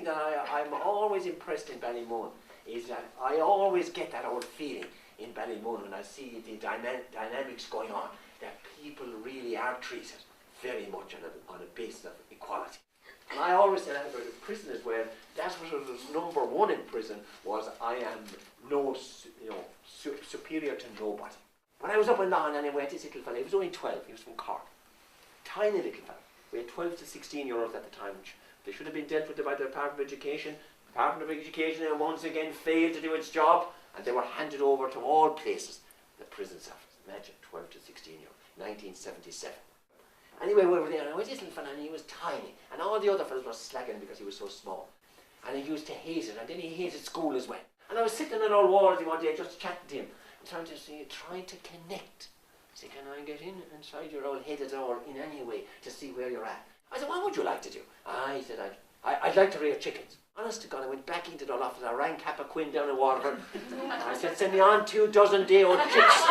that I'm always impressed in Ballymun is that I always get that old feeling in Ballymun when I see the dynamics going on, that people really are treated very much on a basis of equality. And I always say that about the prison as well. That's what was number one in prison, was I am superior to nobody. When I was up in Lonergan anyway, this little fella, he was only 12, he was from Cork. Tiny little fella. We had 12 to 16-year-olds at the time. They should have been dealt with by the Department of Education. The Department of Education once again failed to do its job, and they were handed over to all places. The prison service. Imagine, 12 to 16-year-old, 1977. Anyway, we were there, and I was this little fella, and he was tiny, and all the other fellas were slagging because he was so small. And he used to hate it, and then he hated school as well. And I was sitting on old Walsey one day, just chatting to him, and trying to connect. Say, can I get inside your old head at all in any way to see where you're at? I said, what would you like to do? I said, I'd like to rear chickens. Honest to God, I went back into the office, I rang Kappa Quinn down in Waterford. I said, send me on 24 day-old chicks.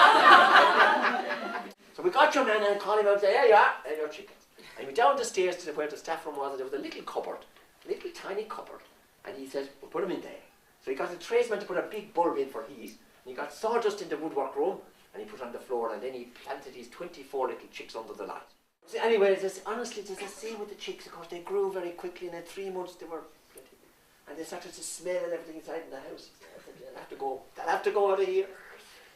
So we got your man and called him out and said, there you are, there are your chickens. And he went down the stairs to where the staff room was, and there was a little cupboard, little tiny cupboard. And he said, we'll put them in there. So he got a tradesman to put a big bulb in for heat, and he got sawdust in the woodwork room, and he put it on the floor, and then he planted his 24 little chicks under the light. So anyway, honestly, it's the same with the chicks. Of course, they grew very quickly, and in 3 months they were pretty. And they started to smell and everything inside in the house. They'll have to go out of here.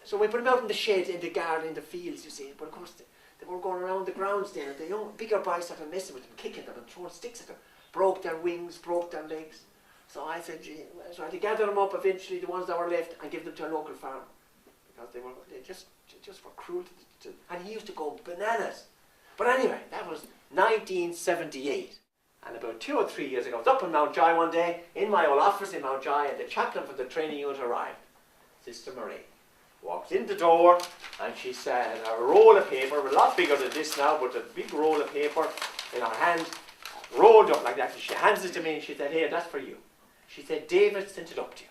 So we put them out in the shed, in the garden, in the fields, you see. But of course, they were going around the grounds there, and the bigger boys started messing with them, kicking them and throwing sticks at them. Broke their wings, broke their legs. So I said, gee, so I had to gather them up eventually, the ones that were left, and give them to a local farm. Because they just were cruel to and he used to go bananas. But anyway, that was 1978. And about 2 or 3 years ago, I was up in Mountjoy one day, in my old office in Mountjoy, and the chaplain for the training unit arrived. Sister Marie walked in the door, and she said, a roll of paper, a lot bigger than this now, but a big roll of paper in her hand, rolled up like that, and she hands it to me, and she said, here, that's for you. She said, David sent it up to you.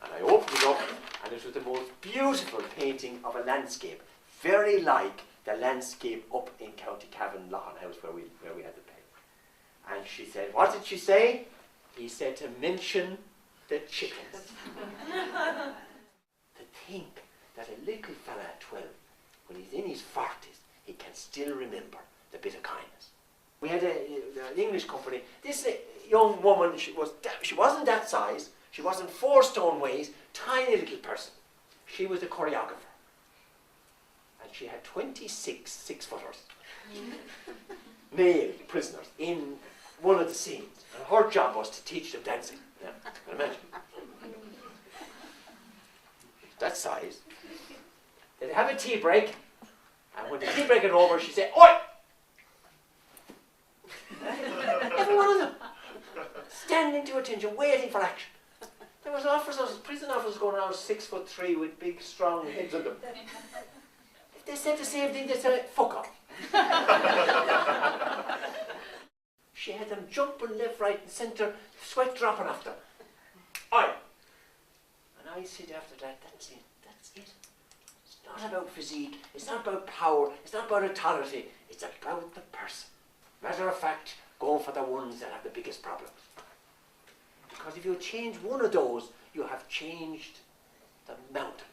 And I opened it up, and it was the most beautiful painting of a landscape, very like the landscape up in County Cavan, Loughlin House, where we had the painting. And she said, what did she say? He said to mention the chickens. To think that a little fella at 12, when he's in his 40s, he can still remember the bit of kindness. We had an English company. This young woman, she wasn't that size. She wasn't 4 stone weight, tiny little person. She was the choreographer. And she had 26 6-footers, male prisoners, in one of the scenes. And her job was to teach them dancing. Yeah, imagine. That size. They'd have a tea break, and when the tea break was over, she'd say, oi! Every one of them. Standing to attention, waiting for action. There was prison officers going around 6'3" with big, strong heads on them. If they said the same thing, they'd say, fuck off. She had them jumping left, right, and centre, sweat dropping off them. Oi! And I said after that, that's it. It's not about physique, it's not about power, it's not about authority, it's about the person. Matter of fact, go for the ones that have the biggest problems. Because if you change one of those, you have changed the mountain.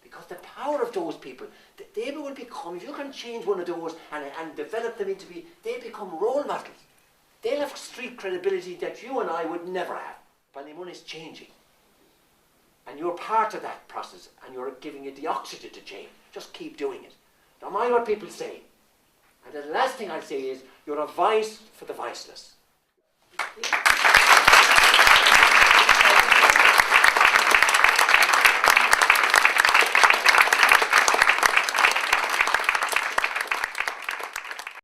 Because the power of those people, they will become, if you can change one of those and develop them into they become role models. They'll have street credibility that you and I would never have. Ballymun is changing. And you're part of that process, and you're giving it the oxygen to change. Just keep doing it. Don't mind what people say. And the last thing I'll say is, you're a voice for the voiceless.